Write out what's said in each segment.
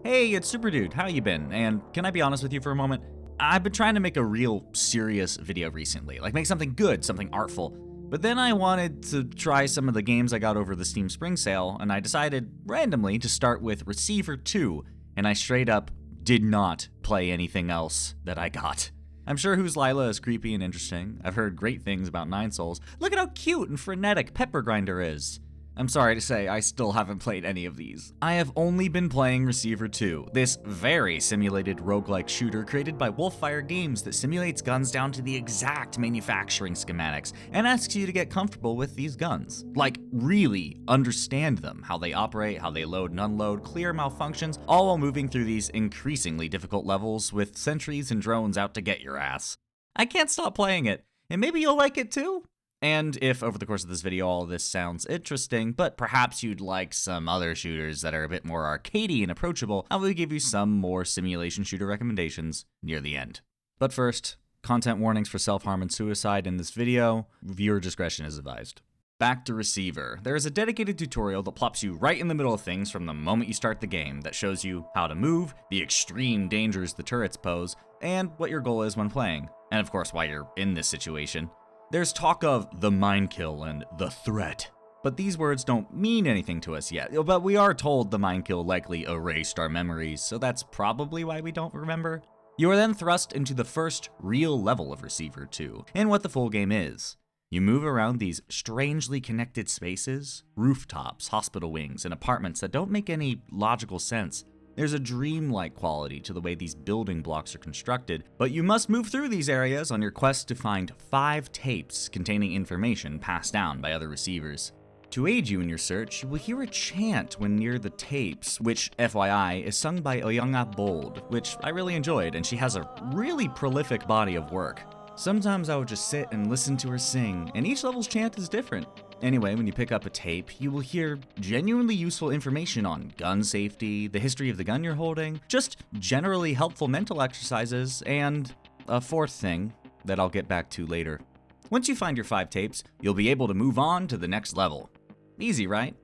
Hey, it's Super Dude. How you been? And can I be honest with you for a moment? I've been trying to make a real serious video recently, like make something good, something artful. But then I wanted to try some of the games I got over the Steam Spring Sale, and I decided randomly to start with Receiver 2, and I straight up did not play anything else that I got. I'm sure Who's Lila is creepy and interesting. I've heard great things about Nine Souls. Look at how cute and frenetic Pepper Grinder is. I'm sorry to say, I still haven't played any of these. I have only been playing Receiver 2, this very simulated roguelike shooter created by Wolffire Games that simulates guns down to the exact manufacturing schematics and asks you to get comfortable with these guns. Like, really understand them, how they operate, how they load and unload, clear malfunctions, all while moving through these increasingly difficult levels with sentries and drones out to get your ass. I can't stop playing it, and maybe you'll like it too? And if over the course of this video all of this sounds interesting, but perhaps you'd like some other shooters that are a bit more arcadey and approachable, I will give you some more simulation shooter recommendations near the end. But first, content warnings for self-harm and suicide in this video. Viewer discretion is advised. Back to Receiver. There is a dedicated tutorial that plops you right in the middle of things from the moment you start the game that shows you how to move, the extreme dangers the turrets pose, and what your goal is when playing. And of course why you're in this situation. There's talk of the mine kill and the threat, but these words don't mean anything to us yet. But we are told the mine kill likely erased our memories, so that's probably why we don't remember. You are then thrust into the first real level of Receiver 2, and what the full game is. You move around these strangely connected spaces, rooftops, hospital wings, and apartments that don't make any logical sense. There's a dreamlike quality to the way these building blocks are constructed, but you must move through these areas on your quest to find 5 tapes containing information passed down by other receivers. To aid you in your search, you will hear a chant when near the tapes, which, FYI, is sung by Oyanga Bold, which I really enjoyed, and she has a really prolific body of work. Sometimes I would just sit and listen to her sing, and each level's chant is different. Anyway, when you pick up a tape, you will hear genuinely useful information on gun safety, the history of the gun you're holding, just generally helpful mental exercises, and a fourth thing that I'll get back to later. Once you find your 5 tapes, you'll be able to move on to the next level. Easy, right?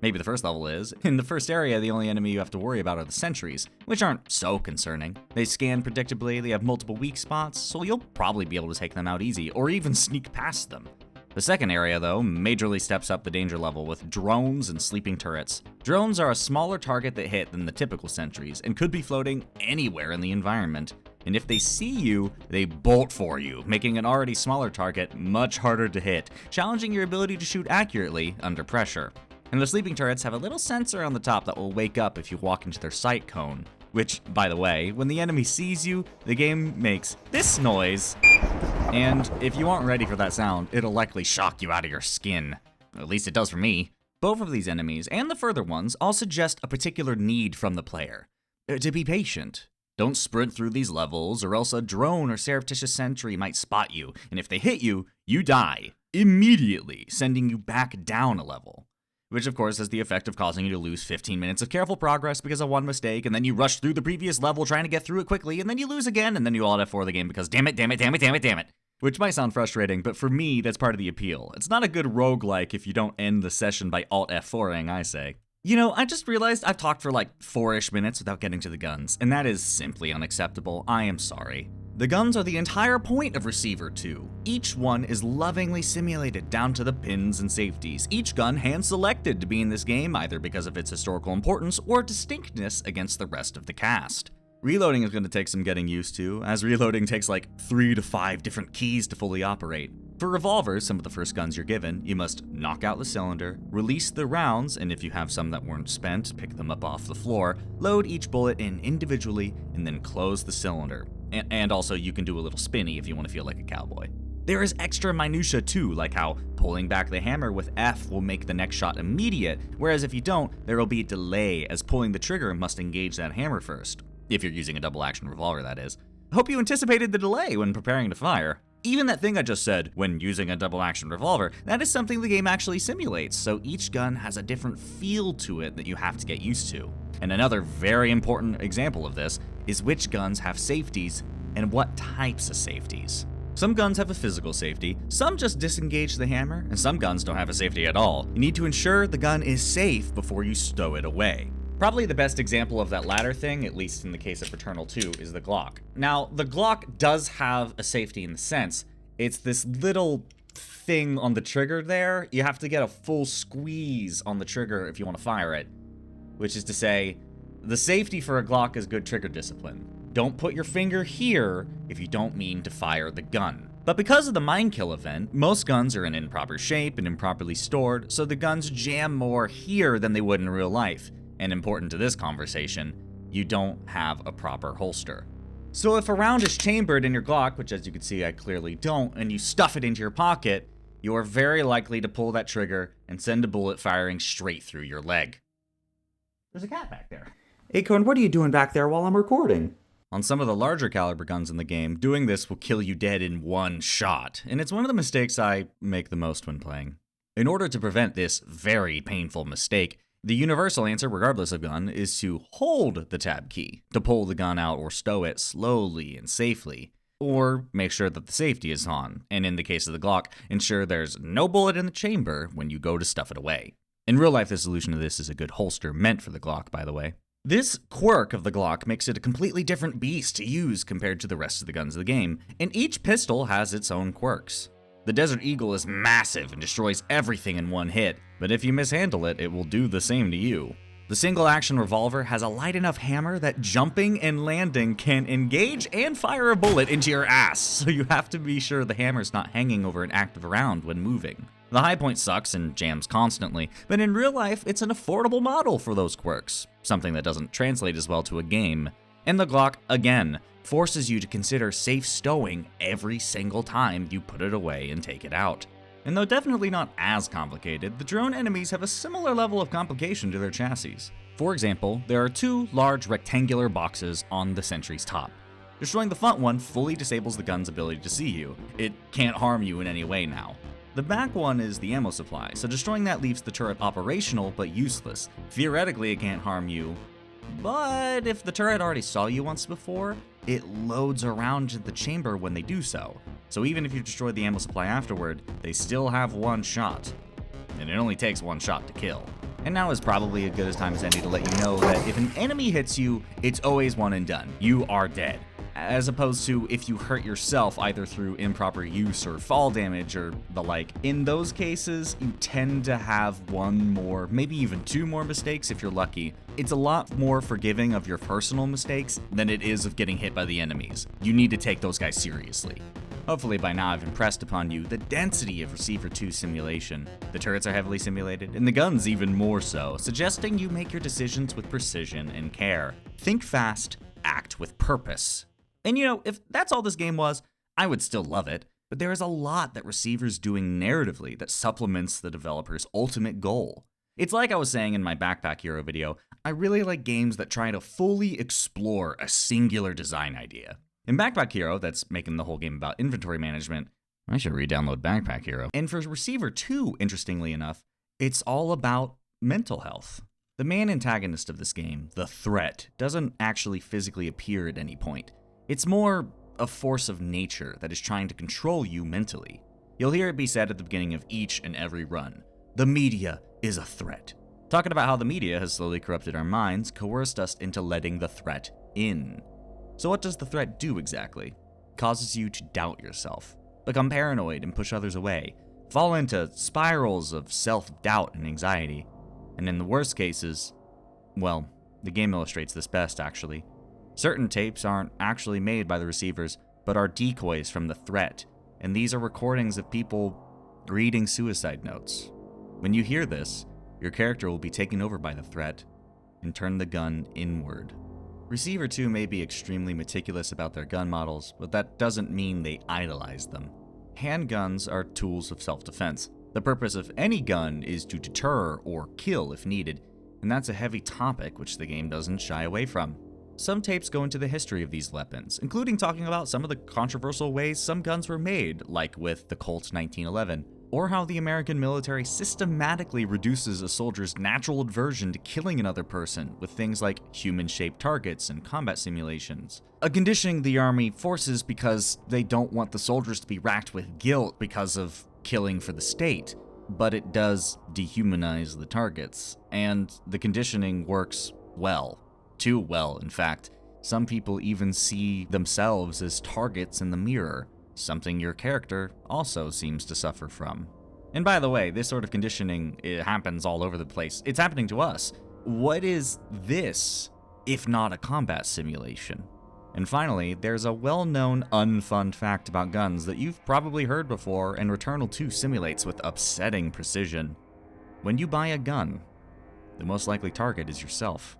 Maybe the first level is. In the first area, the only enemy you have to worry about are the sentries, which aren't so concerning. They scan predictably, they have multiple weak spots, so you'll probably be able to take them out easy, or even sneak past them. The second area, though, majorly steps up the danger level with drones and sleeping turrets. Drones are a smaller target that hit than the typical sentries, and could be floating anywhere in the environment. And if they see you, they bolt for you, making an already smaller target much harder to hit, challenging your ability to shoot accurately under pressure. And the sleeping turrets have a little sensor on the top that will wake up if you walk into their sight cone. Which, by the way, when the enemy sees you, the game makes this noise. And if you aren't ready for that sound, it'll likely shock you out of your skin. At least it does for me. Both of these enemies, and the further ones, all suggest a particular need from the player. To be patient. Don't sprint through these levels, or else a drone or surreptitious sentry might spot you, and if they hit you, you die. Immediately, sending you back down a level. Which of course has the effect of causing you to lose 15 minutes of careful progress because of one mistake, and then you rush through the previous level trying to get through it quickly, and then you lose again, and then you alt F4 the game because damn it. Which might sound frustrating, but for me, that's part of the appeal. It's not a good roguelike if you don't end the session by alt F4ing, I say. You know, I just realized I've talked for like 4-ish minutes without getting to the guns, and that is simply unacceptable. I am sorry. The guns are the entire point of Receiver 2. Each one is lovingly simulated down to the pins and safeties, each gun hand-selected to be in this game either because of its historical importance or distinctness against the rest of the cast. Reloading is going to take some getting used to, as reloading takes like 3 to 5 different keys to fully operate. For revolvers, some of the first guns you're given, you must knock out the cylinder, release the rounds, and if you have some that weren't spent, pick them up off the floor, load each bullet in individually, and then close the cylinder. And also, you can do a little spinny if you want to feel like a cowboy. There is extra minutia too, like how pulling back the hammer with F will make the next shot immediate, whereas if you don't, there will be a delay as pulling the trigger must engage that hammer first. If you're using a double action revolver, that is. Hope you anticipated the delay when preparing to fire. Even that thing I just said, when using a double action revolver, that is something the game actually simulates, so each gun has a different feel to it that you have to get used to. And another very important example of this is which guns have safeties and what types of safeties. Some guns have a physical safety, some just disengage the hammer, and some guns don't have a safety at all. You need to ensure the gun is safe before you stow it away. Probably the best example of that latter thing, at least in the case of Returnal 2, is the Glock. Now, the Glock does have a safety in the sense, it's this little thing on the trigger there. You have to get a full squeeze on the trigger if you want to fire it, which is to say, the safety for a Glock is good trigger discipline. Don't put your finger here if you don't mean to fire the gun. But because of the mine kill event, most guns are in improper shape and improperly stored, so the guns jam more here than they would in real life. And important to this conversation, you don't have a proper holster. So if a round is chambered in your Glock, which as you can see I clearly don't, and you stuff it into your pocket, you are very likely to pull that trigger and send a bullet firing straight through your leg. There's a cat back there. Acorn, what are you doing back there while I'm recording? On some of the larger caliber guns in the game, doing this will kill you dead in one shot, and it's one of the mistakes I make the most when playing. In order to prevent this very painful mistake, the universal answer, regardless of gun, is to hold the tab key, to pull the gun out or stow it slowly and safely, or make sure that the safety is on, and in the case of the Glock, ensure there's no bullet in the chamber when you go to stuff it away. In real life, the solution to this is a good holster meant for the Glock, by the way. This quirk of the Glock makes it a completely different beast to use compared to the rest of the guns of the game, and each pistol has its own quirks. The Desert Eagle is massive and destroys everything in one hit, but if you mishandle it, it will do the same to you. The single-action revolver has a light enough hammer that jumping and landing can engage and fire a bullet into your ass, so you have to be sure the hammer's not hanging over an active round when moving. The high point sucks and jams constantly, but in real life, it's an affordable model for those quirks, something that doesn't translate as well to a game. And the Glock, again, forces you to consider safe stowing every single time you put it away and take it out. And though definitely not as complicated, the drone enemies have a similar level of complication to their chassis. For example, there are two large rectangular boxes on the sentry's top. Destroying the front one fully disables the gun's ability to see you. It can't harm you in any way now. The back one is the ammo supply, so destroying that leaves the turret operational but useless. Theoretically, it can't harm you, but if the turret already saw you once before, it loads around in the chamber when they do so. So even if you destroy the ammo supply afterward, they still have one shot. And it only takes one shot to kill. And now is probably as good a time as any to let you know that if an enemy hits you, it's always one and done. You are dead. As opposed to if you hurt yourself either through improper use or fall damage or the like. In those cases, you tend to have one more, maybe even two more mistakes if you're lucky. It's a lot more forgiving of your personal mistakes than it is of getting hit by the enemies. You need to take those guys seriously. Hopefully by now I've impressed upon you the density of Receiver 2 simulation. The turrets are heavily simulated, and the guns even more so, suggesting you make your decisions with precision and care. Think fast, act with purpose. And you know, if that's all this game was, I would still love it, but there is a lot that Receiver's doing narratively that supplements the developer's ultimate goal. It's like I was saying in my Backpack Hero video, I really like games that try to fully explore a singular design idea. In Backpack Hero, that's making the whole game about inventory management, I should re-download Backpack Hero. And for Receiver 2, interestingly enough, it's all about mental health. The main antagonist of this game, the threat, doesn't actually physically appear at any point. It's more a force of nature that is trying to control you mentally. You'll hear it be said at the beginning of each and every run. The media is a threat. Talking about how the media has slowly corrupted our minds, coerced us into letting the threat in. So what does the threat do exactly? It causes you to doubt yourself, become paranoid and push others away, fall into spirals of self-doubt and anxiety. And in the worst cases, well, the game illustrates this best actually. Certain tapes aren't actually made by the receivers, but are decoys from the threat, and these are recordings of people reading suicide notes. When you hear this, your character will be taken over by the threat and turn the gun inward. Receiver 2 may be extremely meticulous about their gun models, but that doesn't mean they idolize them. Handguns are tools of self-defense. The purpose of any gun is to deter or kill if needed, and that's a heavy topic which the game doesn't shy away from. Some tapes go into the history of these weapons, including talking about some of the controversial ways some guns were made, like with the Colt 1911, or how the American military systematically reduces a soldier's natural aversion to killing another person with things like human-shaped targets and combat simulations. A conditioning the army forces because they don't want the soldiers to be racked with guilt because of killing for the state, but it does dehumanize the targets, and the conditioning works well. Too well, in fact. Some people even see themselves as targets in the mirror, something your character also seems to suffer from. And by the way, this sort of conditioning, it happens all over the place. It's happening to us. What is this, if not a combat simulation? And finally, there's a well-known unfun fact about guns that you've probably heard before and Returnal 2 simulates with upsetting precision. When you buy a gun, the most likely target is yourself.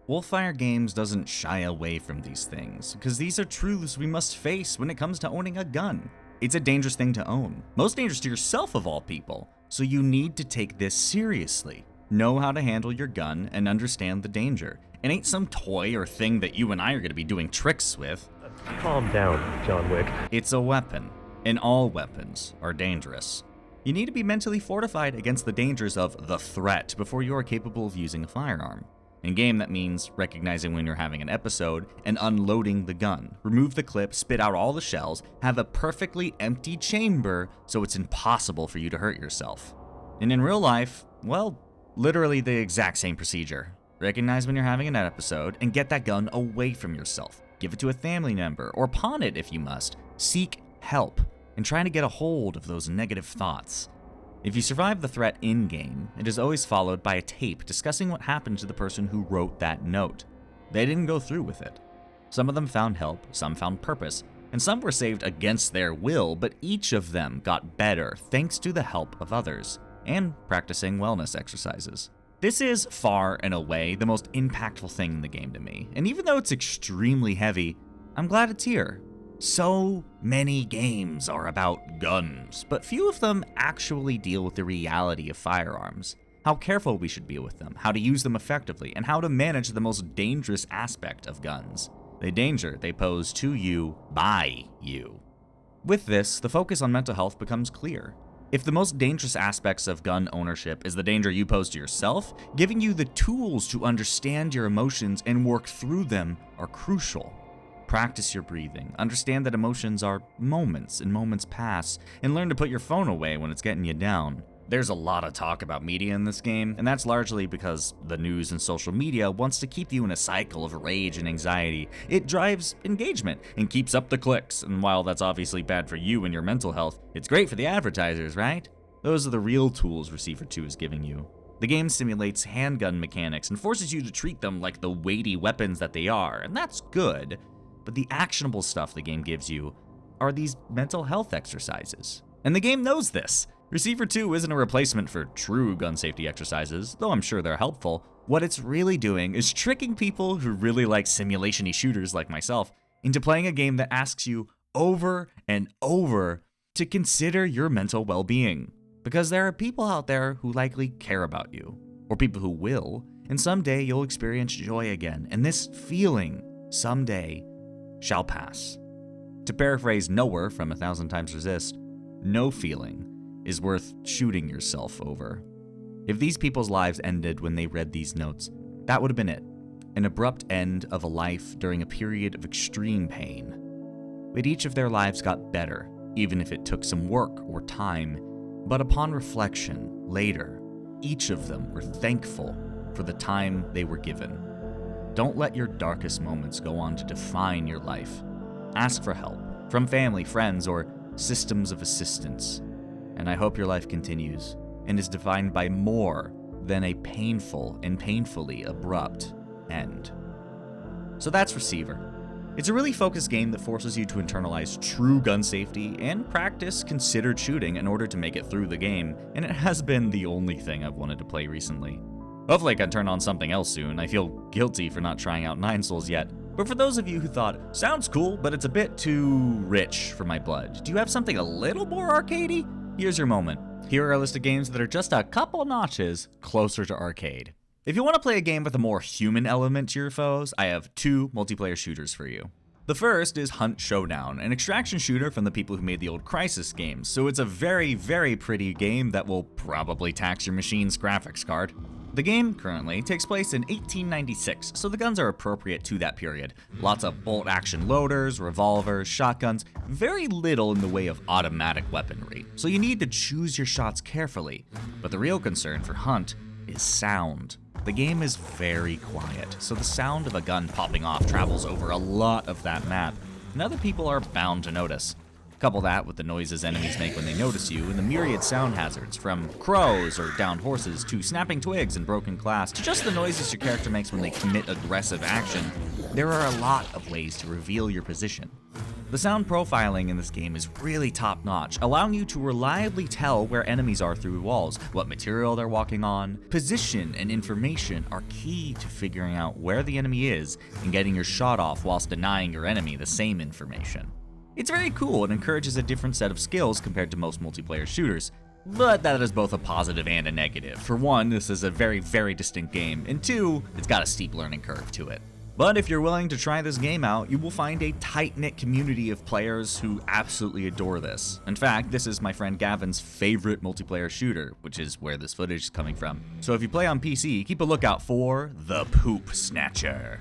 Wolfire Games doesn't shy away from these things, because these are truths we must face when it comes to owning a gun. It's a dangerous thing to own, most dangerous to yourself of all people, so you need to take this seriously. Know how to handle your gun and understand the danger. It ain't some toy or thing that you and I are going to be doing tricks with. Calm down, John Wick. It's a weapon, and all weapons are dangerous. You need to be mentally fortified against the dangers of the threat before you are capable of using a firearm. In game, that means recognizing when you're having an episode and unloading the gun. Remove the clip, spit out all the shells, have a perfectly empty chamber so it's impossible for you to hurt yourself. And in real life, well, literally the exact same procedure. Recognize when you're having an episode and get that gun away from yourself. Give it to a family member or pawn it if you must. Seek help and try to get a hold of those negative thoughts. If you survive the threat in-game, it is always followed by a tape discussing what happened to the person who wrote that note. They didn't go through with it. Some of them found help, some found purpose, and some were saved against their will, but each of them got better thanks to the help of others, and practicing wellness exercises. This is far and away the most impactful thing in the game to me, and even though it's extremely heavy, I'm glad it's here. So many games are about guns, but few of them actually deal with the reality of firearms, how careful we should be with them, how to use them effectively, and how to manage the most dangerous aspect of guns, the danger they pose to you by you. With this, the focus on mental health becomes clear. If the most dangerous aspects of gun ownership is the danger you pose to yourself, giving you the tools to understand your emotions and work through them are crucial. Practice your breathing, understand that emotions are moments and moments pass, and learn to put your phone away when it's getting you down. There's a lot of talk about media in this game, and that's largely because the news and social media wants to keep you in a cycle of rage and anxiety. It drives engagement and keeps up the clicks, and while that's obviously bad for you and your mental health, it's great for the advertisers, right? Those are the real tools Receiver 2 is giving you. The game simulates handgun mechanics and forces you to treat them like the weighty weapons that they are, and that's good. But the actionable stuff the game gives you are these mental health exercises. And the game knows this. Receiver 2 isn't a replacement for true gun safety exercises, though I'm sure they're helpful. What it's really doing is tricking people who really like simulationy shooters like myself into playing a game that asks you over and over to consider your mental well-being. Because there are people out there who likely care about you, or people who will, and someday you'll experience joy again, and this feeling, someday, shall pass. To paraphrase Nowhere from 1,000 Times Resist, no feeling is worth shooting yourself over. If these people's lives ended when they read these notes, that would have been it. An abrupt end of a life during a period of extreme pain. But each of their lives got better, even if it took some work or time. But upon reflection, later, each of them were thankful for the time they were given. Don't let your darkest moments go on to define your life. Ask for help from family, friends, or systems of assistance. And I hope your life continues and is defined by more than a painful and painfully abrupt end. So that's Receiver. It's a really focused game that forces you to internalize true gun safety and practice considered shooting in order to make it through the game, and it has been the only thing I've wanted to play recently. Hopefully I can turn on something else soon. I feel guilty for not trying out Nine Souls yet. But for those of you who thought, sounds cool, but it's a bit too rich for my blood, do you have something a little more arcadey? Here's your moment. Here are a list of games that are just a couple notches closer to arcade. If you want to play a game with a more human element to your foes, I have 2 multiplayer shooters for you. The first is Hunt Showdown, an extraction shooter from the people who made the old Crysis games, so it's a very, very pretty game that will probably tax your machine's graphics card. The game currently takes place in 1896, so the guns are appropriate to that period. Lots of bolt-action loaders, revolvers, shotguns, very little in the way of automatic weaponry, so you need to choose your shots carefully. But the real concern for Hunt is sound. The game is very quiet, so the sound of a gun popping off travels over a lot of that map, and other people are bound to notice. Couple that with the noises enemies make when they notice you, and the myriad sound hazards, from crows or downed horses to snapping twigs and broken glass, to just the noises your character makes when they commit aggressive action. There are a lot of ways to reveal your position. The sound profiling in this game is really top-notch, allowing you to reliably tell where enemies are through walls, what material they're walking on. Position and information are key to figuring out where the enemy is and getting your shot off whilst denying your enemy the same information. It's very cool and encourages a different set of skills compared to most multiplayer shooters, but that is both a positive and a negative. For one, this is a very, very distinct game, and two, it's got a steep learning curve to it. But if you're willing to try this game out, you will find a tight-knit community of players who absolutely adore this. In fact, this is my friend Gavin's favorite multiplayer shooter, which is where this footage is coming from. So if you play on PC, keep a lookout for the Poop Snatcher.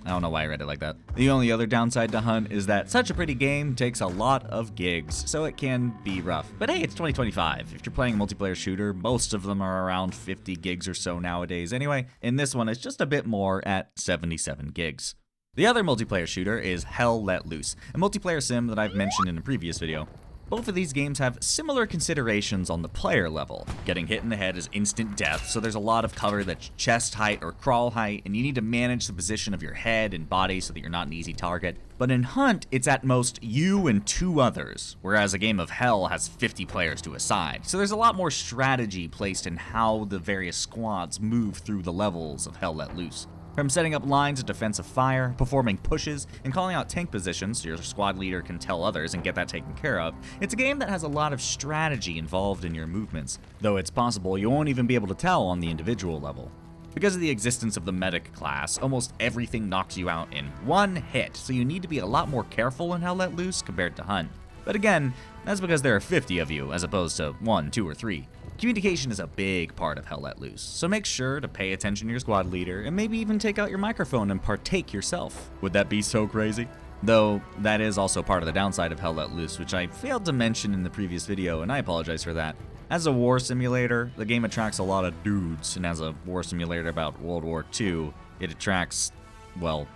I don't know why I read it like that. The only other downside to Hunt is that such a pretty game takes a lot of gigs, so it can be rough. But hey, it's 2025. If you're playing a multiplayer shooter, most of them are around 50 gigs or so nowadays anyway, and this one is just a bit more at 77 gigs. The other multiplayer shooter is Hell Let Loose, a multiplayer sim that I've mentioned in a previous video. Both of these games have similar considerations on the player level. Getting hit in the head is instant death, so there's a lot of cover that's chest height or crawl height, and you need to manage the position of your head and body so that you're not an easy target. But in Hunt, it's at most you and 2 others, whereas a game of Hell has 50 players to a side. So there's a lot more strategy placed in how the various squads move through the levels of Hell Let Loose. From setting up lines of defensive fire, performing pushes, and calling out tank positions so your squad leader can tell others and get that taken care of, it's a game that has a lot of strategy involved in your movements, though it's possible you won't even be able to tell on the individual level. Because of the existence of the medic class, almost everything knocks you out in one hit, so you need to be a lot more careful in Hell Let Loose compared to Hunt. But again, that's because there are 50 of you as opposed to 1, 2, or 3. Communication is a big part of Hell Let Loose, so make sure to pay attention to your squad leader and maybe even take out your microphone and partake yourself. Would that be so crazy? Though, that is also part of the downside of Hell Let Loose, which I failed to mention in the previous video, and I apologize for that. As a war simulator, the game attracts a lot of dudes, and as a war simulator about World War II, it attracts, well,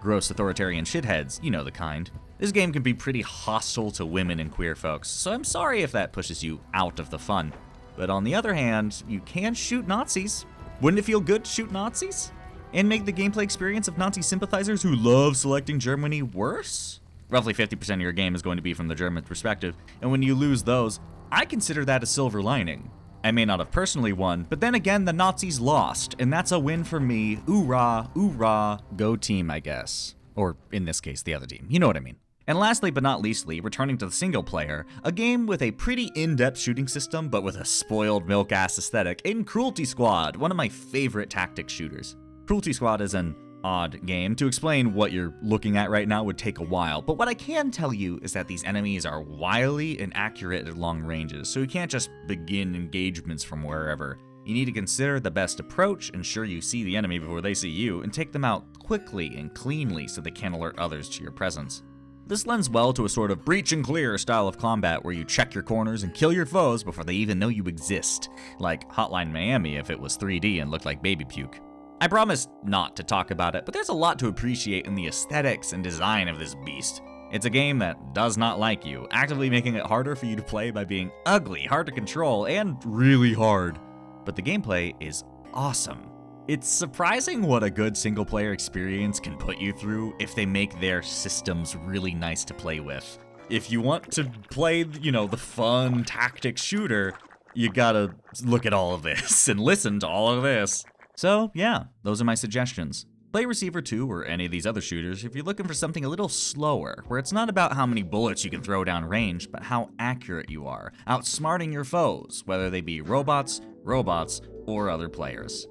gross authoritarian shitheads, you know the kind. This game can be pretty hostile to women and queer folks, so I'm sorry if that pushes you out of the fun. But on the other hand, you can shoot Nazis. Wouldn't it feel good to shoot Nazis? And make the gameplay experience of Nazi sympathizers who love selecting Germany worse? Roughly 50% of your game is going to be from the German perspective, and when you lose those, I consider that a silver lining. I may not have personally won, but then again, the Nazis lost, and that's a win for me. Oorah, oorah, go team, I guess. Or in this case, the other team. You know what I mean. And lastly but not leastly, returning to the single player, a game with a pretty in-depth shooting system but with a spoiled milk-ass aesthetic in Cruelty Squad, one of my favorite tactics shooters. Cruelty Squad is an odd game. To explain what you're looking at right now would take a while, but what I can tell you is that these enemies are wily and accurate at long ranges, so you can't just begin engagements from wherever. You need to consider the best approach, ensure you see the enemy before they see you, and take them out quickly and cleanly so they can't alert others to your presence. This lends well to a sort of breach and clear style of combat where you check your corners and kill your foes before they even know you exist, like Hotline Miami if it was 3D and looked like baby puke. I promised not to talk about it, but there's a lot to appreciate in the aesthetics and design of this beast. It's a game that does not like you, actively making it harder for you to play by being ugly, hard to control, and really hard. But the gameplay is awesome. It's surprising what a good single-player experience can put you through if they make their systems really nice to play with. If you want to play, the fun tactics shooter, you gotta look at all of this and listen to all of this. So, yeah, those are my suggestions. Play Receiver 2 or any of these other shooters if you're looking for something a little slower, where it's not about how many bullets you can throw down range, but how accurate you are, outsmarting your foes, whether they be robots, or other players.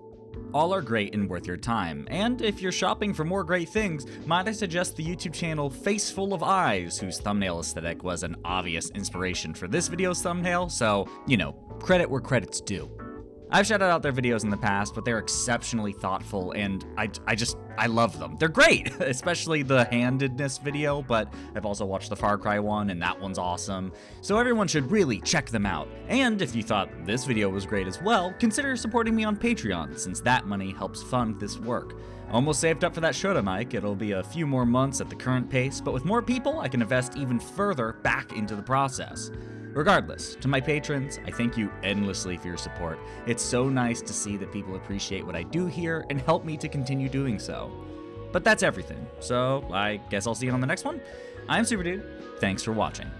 All are great and worth your time, and if you're shopping for more great things, might I suggest the YouTube channel Face Full of Eyes, whose thumbnail aesthetic was an obvious inspiration for this video's thumbnail, so, credit where credit's due. I've shouted out their videos in the past, but they're exceptionally thoughtful, and I love them. They're great, especially the handedness video, but I've also watched the Far Cry one, and that one's awesome. So everyone should really check them out. And if you thought this video was great as well, consider supporting me on Patreon, since that money helps fund this work. Almost saved up for that Shooty mic. It'll be a few more months at the current pace, but with more people, I can invest even further back into the process. Regardless, to my patrons, I thank you endlessly for your support. It's so nice to see that people appreciate what I do here and help me to continue doing so. But that's everything, so I guess I'll see you on the next one. I'm Super Dude. Thanks for watching.